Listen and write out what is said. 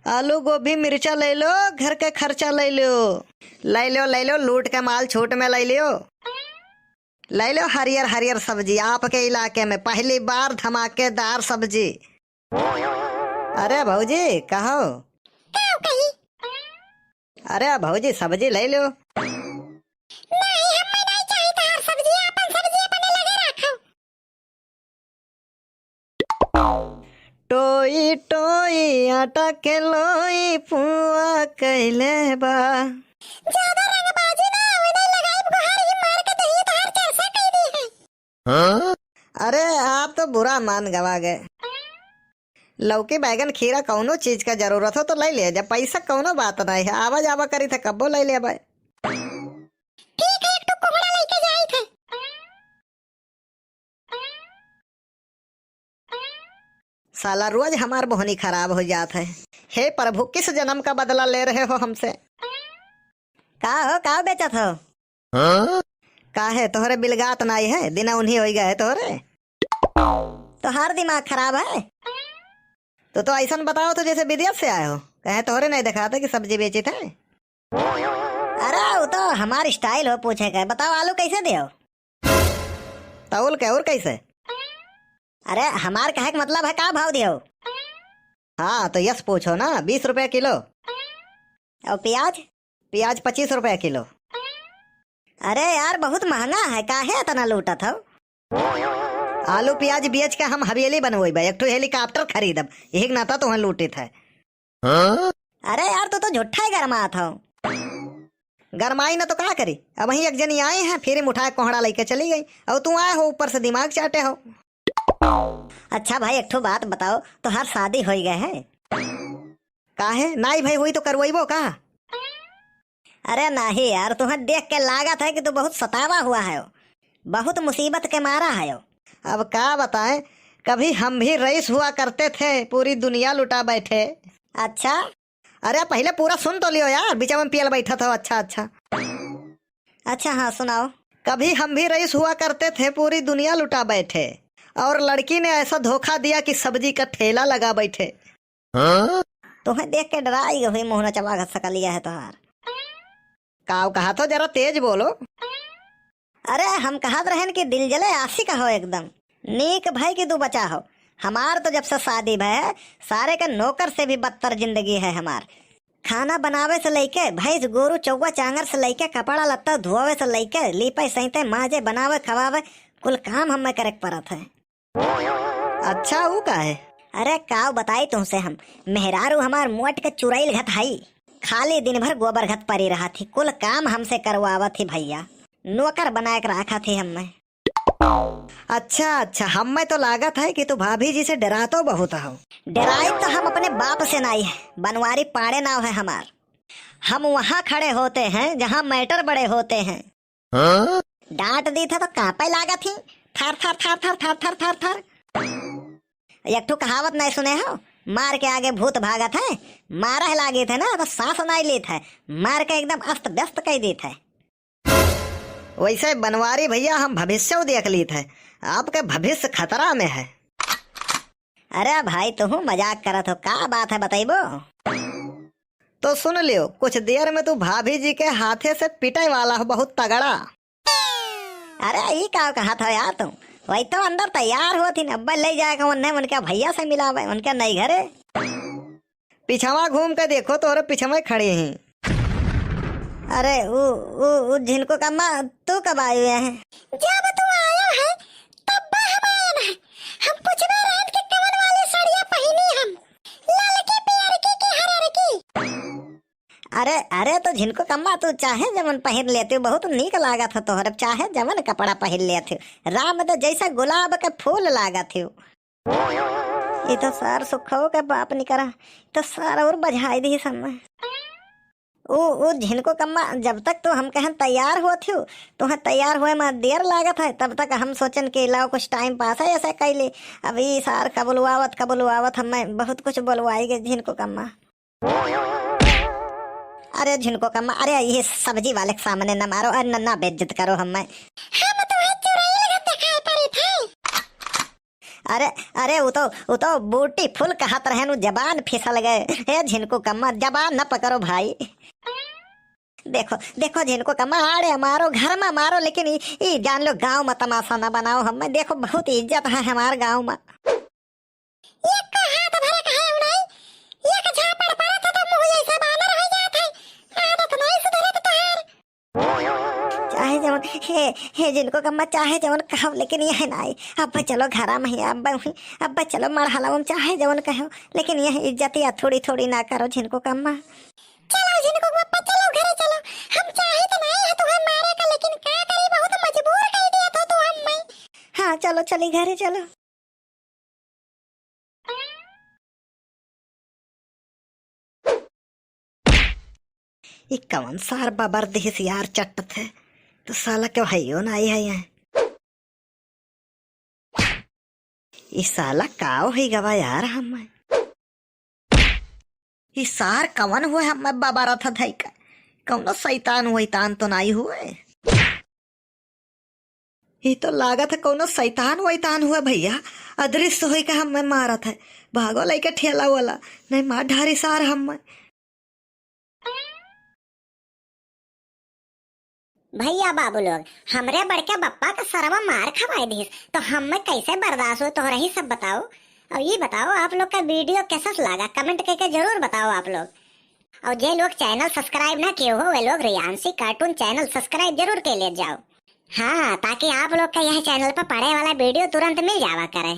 आलू गोभी मिर्चा ले लो, घर के खर्चा ले लो। ले लो लूट के माल छूट में ले लो। ले लो हरियर हरियर सब्जी, आपके इलाके में पहली बार धमाकेदार सब्जी। अरे भौजी कहो। अरे भौजी सब्जी ले लो। टोई टोई आटा के लोई पुआ कैले बा। ज्यादा रंगबाजी ना होने लगाई बुखार ही मार के दही तार चरसा कह दी है। हाँ? अरे आप तो बुरा मान गवा गए। लौकी बैगन खीरा कौनो चीज का जरूरत हो तो ले ले, जब पैसा कौनो बात नहीं है। आवा जावा करी थे कब्बो ले ले भाई। ठीक है, एक तो कोहड़ा लेके जाई थे। साला रोज हमार बोहनी खराब हो जात है। हे प्रभु, किस जन्म का बदला ले रहे हो हमसे? का बेचत हो? हाँ? का है तोहरे बिलगात नहीं है, दिना उन्हीं हो गए तोहरे। तो हर दिमाग खराब है। तो ऐसा बताओ तो जैसे विदेश से आए हो। कहे तोहरे नहीं दिखाते कि सब्जी बेची थे। अरे वो तो हमार स्टाइल हो पूछे का। बताओ आलू कैसे दे हो? तौल के और कैसे? अरे हमार कहे का मतलब है का भाव दियो? हाँ तो यस पूछो ना। 20 रुपया किलो। और प्याज? प्याज 25 रुपया किलो। अरे यार बहुत महंगा है, काहे इतना लूटा था? आलू प्याज बेच के हम हवेली बनवेबे, एक तो हेलीकॉप्टर खरीदब, यही नाता तो लूटे थे। हाँ? अरे यार तो झूठा ही गरमा था। गरमाई ना तो क्या करी। अब वही एक जनी आए हैं, फिर उठाए कोहड़ा लेके चली गई, और तू आए हो ऊपर से दिमाग चाटे हो। अच्छा भाई एक ठो बात बताओ, तो हर शादी हो गए है? काहे नहीं भाई, हुई तो करवाइबो का? अरे नहीं यार, तुम्हें देख के लागत है कि तू बहुत सतावा हुआ है, बहुत मुसीबत के मारा है। अब क्या बताएं, कभी हम भी रईस हुआ करते थे, पूरी दुनिया लुटा बैठे। अच्छा? अरे पहले पूरा सुन तो लियो यार, बीच में पियल बैठा था। अच्छा हाँ सुनाओ। कभी हम भी रईस हुआ करते थे, पूरी दुनिया लुटा बैठे, और लड़की ने ऐसा धोखा दिया कि सब्जी का ठेला लगा बैठे। हाँ? तुम्हें देख के डराई हुई मुँह न चबा सका लिया है तुम्हार। काव कहा तो जरा तेज बोलो। अरे हम कहत रहन कि दिल जले आशिक हो एकदम नीक भाई की तू बचा हो। हमार तो जब से शादी भय सारे के नौकर से भी बदतर जिंदगी है हमार। खाना बनावे से लेके भैंस गोरू चौवा चांगर से लेके कपड़ा लत्ता धोवे से लेके लीपे सैते माजे बनावे खवावे कुल काम हमें करे पड़त है। अच्छा वो का है? अरे काव बताई तुमसे हम, मेहरारू हमार मोट के चुराइल घत हाई, खाली दिन भर गोबर घत परी रहा थी, कुल काम हमसे करवावा थी भैया, नौकर बना के रखा थी हमें। अच्छा हमें तो लागत है कि तू भाभी जी से डरा तो बहुत हो। डराई तो हम अपने बाप से नहीं है, बनवारी पाड़े नाव है हमार। हम वहाँ खड़े होते हैं जहाँ मैटर बड़े होते हैं। हाँ? डांट दी था तो कांपे लागा थी, थर थर थर थर थर थर थर थर। एक ठो कहावत नहीं सुने हो, मार के आगे भूत भागत है, मारा है लागे थे ना तो सांस नहीं ली था, मार के एकदम अस्त व्यस्त कह दी था। वैसे बनवारी भैया हम भविष्य देख ली थे, आपके भविष्य खतरा में है। अरे भाई तुम मजाक करत हो, क्या बात है बताइबो? तो सुन लियो, कुछ देर में तू भाभी जी के हाथे से पिटे वाला हो, बहुत तगड़ा। अरे ये क्या कहा था यार तुम? वही तो अंदर तैयार हो थी, अब्बा ले जाएगा उन्हें, उनके भैया से मिला हुआ, उनके नहीं घरे। पिछवा घूम के देखो तो पिछवा खड़े हैं। अरे वो जिनको कम्मा तू कब आए हुए हैं? जब तू आया है तब हम आए हैं। हम पुछवा रात के कवन वाली साड़ियां पहनी हम, लाल की प्यार की हरर की। अरे तो जिनको कम्मा तू चाहे जमन पहन लेते, बहुत नीक लागा था तोहर, चाहे जमन कपड़ा पहन लेते, राम तो जैसा गुलाब के फूल लागा थे। ये तो सार सुखो के बाप निकरा, तो सार और बझाई दी समय। वो जिनको कम्मा जब तक तो हम कहन तैयार हुआ थी, तो तैयार हुए में देर लागत है, तब तक हम सोचन के लाओ कुछ टाइम पास है ऐसा कैले। अभी सार का बुलवावत हमें बहुत कुछ बुलवाई गए जिनको कम्मा। अरे जिनको कम्मा, अरे ये सब्जी वाले के सामने न मारो और न बेइज्जत करो हमें। हम तुम्हें चुराई दिखाई पड़ी थी। अरे अरे वो तो बूटी फुल कहत रहे नु जबान फिसल गए। हे झिनको कम्मा जबान न पकड़ो भाई। देखो देखो झिनको कम्मा आड़े मारो घर में मारो, लेकिन ई जान लो गांव में तमाशा न बनाओ। हमें देखो बहुत इज्जत है हमारे गांव में। चाहे जवन हे जिनको कम्मा चाहे जवन कहो, लेकिन यह नहीं। अब चलो घरा में ही अब चलो मरहला चाहे जवन कहो, लेकिन यह इज्जत या थोड़ी थोड़ी ना करो झिनको कम्मा। चलो झिनको कम्मा चलो घरे चलो। हम चाहे तो नहीं है तो हम मारे का, लेकिन क्या करी बहुत मजबूर कर दिया था तो हम मैं। हाँ चलो चली घरे चलो। ये कौन सार बाबर देश यार चट्ट थे तो साला क्यों है ना आई है यहाँ। ये साला काव है गवा यार। हम ये सार कवन हुए हम बाबा रहा था का कौन शैतान हुए तान तो नहीं हुए। ये तो लागत है कौन शैतान वैतान हुआ भैया। अदृश्य हुई का हम मारा था भागो लेके ठेला वाला नहीं मार ढारी सार हम। भैया बाबू लोग हमरे बड़के बप्पा का सरवा मार खवाए दी तो हम कैसे बर्दाश्त हो, तो रही सब बताओ। और ये बताओ आप लोग का वीडियो कैसा लगा, कमेंट करके जरूर बताओ आप लोग। और जे लोग चैनल सब्सक्राइब ना किए हो वे लोग रियांसी कार्टून चैनल सब्सक्राइब जरूर के ले जाओ। हाँ ताकि आप लोग का यह चैनल पर पड़े वाला वीडियो तुरंत मिल जावा करे।